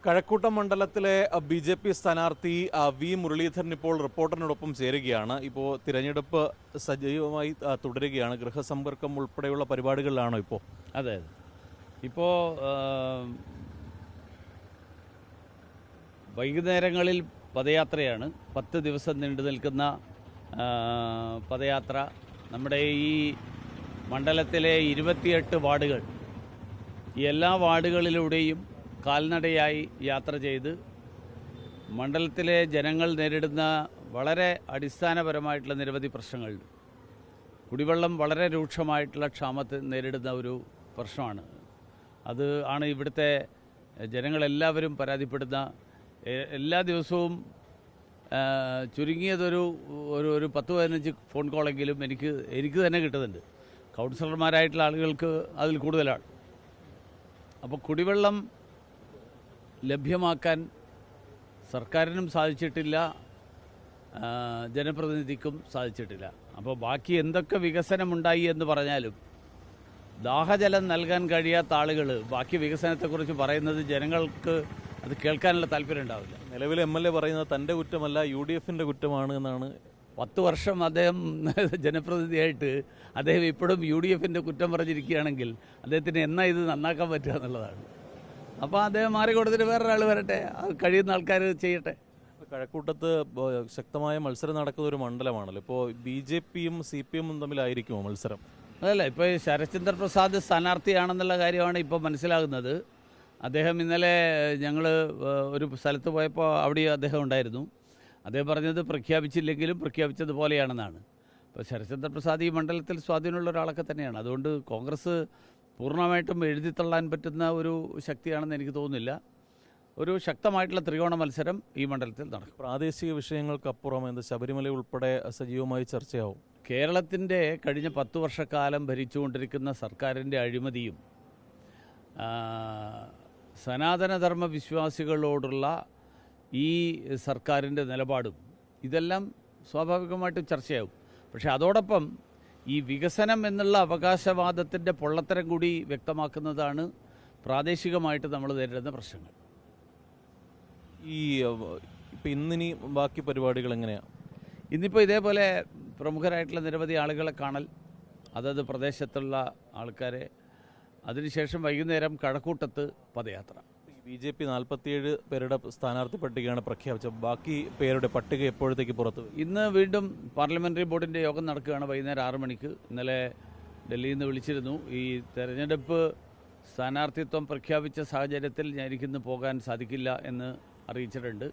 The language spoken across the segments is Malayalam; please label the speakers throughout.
Speaker 1: കഴക്കൂട്ടം മണ്ഡലത്തിലെ ബി.ജെ.പി. സ്ഥാനാർത്ഥി വി. മുരളീധരൻ ഇപ്പോൾ റിപ്പോർട്ടറിനോടൊപ്പം ചേരുകയാണ്. ഇപ്പോൾ തിരഞ്ഞെടുപ്പ് സജീവമായി തുടരുകയാണ്. ഗൃഹസമ്പർക്കം ഉൾപ്പെടെയുള്ള പരിപാടികളിലാണോ ഇപ്പോൾ?
Speaker 2: അതെ, ഇപ്പോൾ വൈകുന്നേരങ്ങളിൽ പദയാത്രയാണ്. 10 ദിവസം നീണ്ടു നിൽക്കുന്ന പദയാത്ര. നമ്മുടെ ഈ മണ്ഡലത്തിലെ 28 വാർഡുകൾ, ഈ എല്ലാ വാർഡുകളിലൂടെയും കാൽനടയായി യാത്ര ചെയ്ത് മണ്ഡലത്തിലെ ജനങ്ങൾ നേരിടുന്ന വളരെ അടിസ്ഥാനപരമായിട്ടുള്ള നിരവധി പ്രശ്നങ്ങളുണ്ട്. കുടിവെള്ളം വളരെ രൂക്ഷമായിട്ടുള്ള ക്ഷാമത്തെ നേരിടുന്ന ഒരു പ്രശ്നമാണ്. അത് ആണ് ഇവിടുത്തെ ജനങ്ങളെല്ലാവരും പരാതിപ്പെടുന്ന. എല്ലാ ദിവസവും ചുരുങ്ങിയതൊരു 10-15 ഫോൺ കോളെങ്കിലും എനിക്ക് തന്നെ കിട്ടുന്നുണ്ട്. കൗൺസിലർമാരായിട്ടുള്ള ആളുകൾക്ക് അതിൽ കൂടുതലാണ്. അപ്പോൾ കുടിവെള്ളം ലഭ്യമാക്കാൻ സർക്കാരിനും സാധിച്ചിട്ടില്ല, ജനപ്രതിനിധിക്കും സാധിച്ചിട്ടില്ല. അപ്പോൾ ബാക്കി എന്തൊക്കെ വികസനമുണ്ടായി എന്ന് പറഞ്ഞാലും ദാഹജലം നൽകാൻ കഴിയാത്ത ആളുകൾ ബാക്കി വികസനത്തെക്കുറിച്ച് പറയുന്നത് ജനങ്ങൾക്ക് അത് കേൾക്കാനുള്ള താല്പര്യം ഉണ്ടാവില്ല.
Speaker 1: നിലവിൽ MLA പറയുന്നത് തൻ്റെ കുറ്റമല്ല, UDFൻ്റെ കുറ്റമാണ് എന്നാണ്.
Speaker 2: 10 വർഷം അദ്ദേഹം ജനപ്രതിനിധിയായിട്ട് അദ്ദേഹം ഇപ്പോഴും UDFൻ്റെ കുറ്റം പറഞ്ഞിരിക്കുകയാണെങ്കിൽ അദ്ദേഹത്തിന് എന്നാ ഇത് നന്നാക്കാൻ പറ്റുക എന്നുള്ളതാണ്. അപ്പോൾ അദ്ദേഹം മാറിക്കൊടുത്തിട്ട് വേറൊരാൾ വരട്ടെ, കഴിയുന്ന ആൾക്കാർ ചെയ്യട്ടെ.
Speaker 1: കഴക്കൂട്ടത്ത് ശക്തമായ മത്സരം നടക്കുന്ന ഒരു മണ്ഡലമാണല്ലോ. ഇപ്പോൾ BJPയും CPM തമ്മിലായിരിക്കുമോ മത്സരം?
Speaker 2: അതല്ല, ഇപ്പോൾ ശരത്ചന്ദ്ര പ്രസാദ് സ്ഥാനാർത്ഥിയാണെന്നുള്ള കാര്യമാണ് ഇപ്പോൾ മനസ്സിലാകുന്നത്. അദ്ദേഹം ഇന്നലെ ഞങ്ങൾ ഒരു സ്ഥലത്ത് പോയപ്പോൾ അവിടെ അദ്ദേഹം ഉണ്ടായിരുന്നു. അദ്ദേഹം പറഞ്ഞത് പ്രഖ്യാപിച്ചില്ലെങ്കിലും പ്രഖ്യാപിച്ചതുപോലെയാണെന്നാണ്. ഇപ്പോൾ ശരത്ചന്ദ്ര പ്രസാദ് ഈ മണ്ഡലത്തിൽ സ്വാധീനമുള്ള ഒരാളൊക്കെ തന്നെയാണ്. അതുകൊണ്ട് കോൺഗ്രസ് പൂർണ്ണമായിട്ടും എഴുതിത്തള്ളാൻ പറ്റുന്ന ഒരു ശക്തിയാണെന്ന് എനിക്ക് തോന്നുന്നില്ല. ഒരു ശക്തമായിട്ടുള്ള ത്രികോണ മത്സരം ഈ മണ്ഡലത്തിൽ നടക്കും.
Speaker 1: പ്രാദേശിക വിഷയങ്ങൾക്കപ്പുറം ശബരിമല ഉൾപ്പെടെ സജീവമായി ചർച്ചയാവും.
Speaker 2: കേരളത്തിൻ്റെ കഴിഞ്ഞ 10 വർഷക്കാലം ഭരിച്ചുകൊണ്ടിരിക്കുന്ന സർക്കാരിൻ്റെ അഴിമതിയും സനാതനധർമ്മ വിശ്വാസികളോടുള്ള ഈ സർക്കാരിൻ്റെ നിലപാടും ഇതെല്ലാം സ്വാഭാവികമായിട്ടും ചർച്ചയാവും. പക്ഷേ അതോടൊപ്പം ഈ വികസനം എന്നുള്ള അവകാശവാദത്തിൻ്റെ പൊള്ളത്തരം കൂടി വ്യക്തമാക്കുന്നതാണ് പ്രാദേശികമായിട്ട് നമ്മൾ നേരിടുന്ന പ്രശ്നങ്ങൾ.
Speaker 1: ഇപ്പം ഇന്നിനി ബാക്കി പരിപാടികൾ എങ്ങനെയാണ്?
Speaker 2: ഇന്നിപ്പോൾ ഇതേപോലെ പ്രമുഖരായിട്ടുള്ള നിരവധി ആളുകളെ കാണൽ, അതത് പ്രദേശത്തുള്ള ആൾക്കാരെ, അതിനുശേഷം വൈകുന്നേരം കഴക്കൂട്ടത്ത് പദയാത്ര.
Speaker 1: BJP 47 പേരുടെ സ്ഥാനാർത്ഥി പട്ടികയാണ് പ്രഖ്യാപിച്ചത്. ബാക്കി പേരുടെ പട്ടിക എപ്പോഴത്തേക്ക് പുറത്ത്?
Speaker 2: ഇന്ന് വീണ്ടും പാർലമെൻ്ററി ബോർഡിൻ്റെ യോഗം നടക്കുകയാണ് വൈകുന്നേരം 6 മണിക്ക്. ഇന്നലെ ഡൽഹിയിൽ നിന്ന് വിളിച്ചിരുന്നു. ഈ തെരഞ്ഞെടുപ്പ് സ്ഥാനാർത്ഥിത്വം പ്രഖ്യാപിച്ച സാഹചര്യത്തിൽ എനിക്കിന്ന് പോകാൻ സാധിക്കില്ല എന്ന് അറിയിച്ചിട്ടുണ്ട്.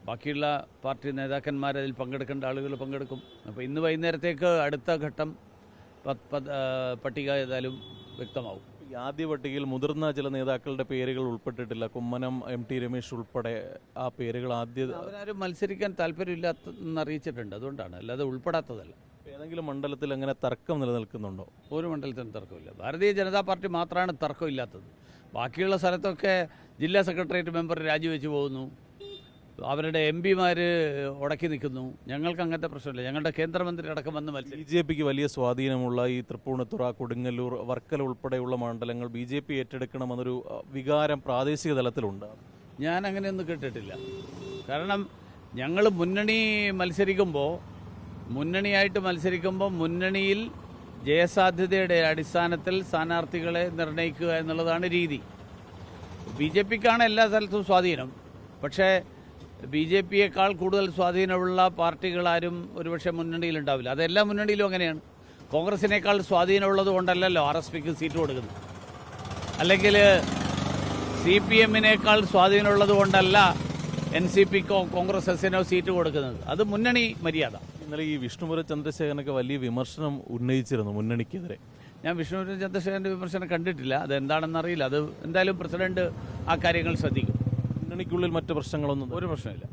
Speaker 2: ബാക്കിയുള്ള പാർട്ടി നേതാക്കന്മാരതിൽ പങ്കെടുക്കേണ്ട ആളുകൾ പങ്കെടുക്കും. അപ്പോൾ ഇന്ന് വൈകുന്നേരത്തേക്ക് അടുത്ത ഘട്ടം പട്ടിക ഏതായാലും വ്യക്തമാവും.
Speaker 1: ആദ്യ പട്ടികയിൽ മുതിർന്ന ചില നേതാക്കളുടെ പേരുകൾ ഉൾപ്പെട്ടിട്ടില്ല. കുമ്മനം, MT രമേശ് ഉൾപ്പെടെ ആ പേരുകൾ
Speaker 2: അവരാരും മത്സരിക്കാൻ താല്പര്യമില്ലാത്തെന്ന് അറിയിച്ചിട്ടുണ്ട്. അതുകൊണ്ടാണ്, അല്ലാതെ ഉൾപ്പെടാത്തതല്ല.
Speaker 1: ഏതെങ്കിലും മണ്ഡലത്തിൽ അങ്ങനെ തർക്കം നിലനിൽക്കുന്നുണ്ടോ?
Speaker 2: ഒരു മണ്ഡലത്തിനും തർക്കമില്ല. ഭാരതീയ ജനതാ പാർട്ടി മാത്രമാണ് തർക്കമില്ലാത്തത്. ബാക്കിയുള്ള സ്ഥലത്തൊക്കെ ജില്ലാ സെക്രട്ടേറിയറ്റ് മെമ്പർ രാജിവെച്ച് പോകുന്നു, അവരുടെ MP-മാർ ഉടക്കി നിൽക്കുന്നു. ഞങ്ങൾക്ക് അങ്ങനത്തെ പ്രശ്നമില്ല. ഞങ്ങളുടെ കേന്ദ്രമന്ത്രി അടക്കം വന്ന് മത്സരിക്കും.
Speaker 1: BJPക്ക് വലിയ സ്വാധീനമുള്ള ഈ തൃപ്പൂണിത്തുറ, കൊടുങ്ങല്ലൂർ, വർക്കല ഉൾപ്പെടെയുള്ള മണ്ഡലങ്ങൾ BJP ഏറ്റെടുക്കണമെന്നൊരു വികാരം പ്രാദേശിക തലത്തിലുണ്ട്.
Speaker 2: ഞാൻ അങ്ങനെയൊന്നും കേട്ടിട്ടില്ല. കാരണം ഞങ്ങൾ മുന്നണിയായിട്ട് മത്സരിക്കുമ്പോൾ മുന്നണിയിൽ ജയസാധ്യതയുടെ അടിസ്ഥാനത്തിൽ സ്ഥാനാർത്ഥികളെ നിർണ്ണയിക്കുക എന്നുള്ളതാണ് രീതി. BJPക്കാണ് എല്ലാ സ്ഥലത്തും സ്വാധീനം. പക്ഷേ BJPയേക്കാൾ കൂടുതൽ സ്വാധീനമുള്ള പാർട്ടികളാരും ഒരുപക്ഷെ മുന്നണിയിലുണ്ടാവില്ല. അതെല്ലാ മുന്നണിയിലും അങ്ങനെയാണ്. കോൺഗ്രസിനേക്കാൾ സ്വാധീനമുള്ളത് കൊണ്ടല്ലല്ലോ RSPക്ക് സീറ്റ് കൊടുക്കുന്നത്, അല്ലെങ്കിൽ CPMനേക്കാൾ സ്വാധീനമുള്ളത് കൊണ്ടല്ല NCPക്കോ കോൺഗ്രസ് എസിനോ സീറ്റ് കൊടുക്കുന്നത്. അത് മുന്നണി മര്യാദ.
Speaker 1: ഇന്നലെ ഈ വിഷ്ണുപുര ചന്ദ്രശേഖരനൊക്കെ വലിയ വിമർശനം ഉന്നയിച്ചിരുന്നു മുന്നണിക്കെതിരെ.
Speaker 2: ഞാൻ വിഷ്ണുപുര ചന്ദ്രശേഖരൻ്റെ വിമർശനം കണ്ടിട്ടില്ല. അതെന്താണെന്നറിയില്ല. അത് എന്തായാലും പ്രസിഡന്റ് ആ കാര്യങ്ങൾ ശ്രദ്ധിക്കും.
Speaker 1: മുന്നണിക്കുള്ളിൽ മറ്റ് പ്രശ്നങ്ങളൊന്നും
Speaker 2: ഒരു പ്രശ്നമില്ല.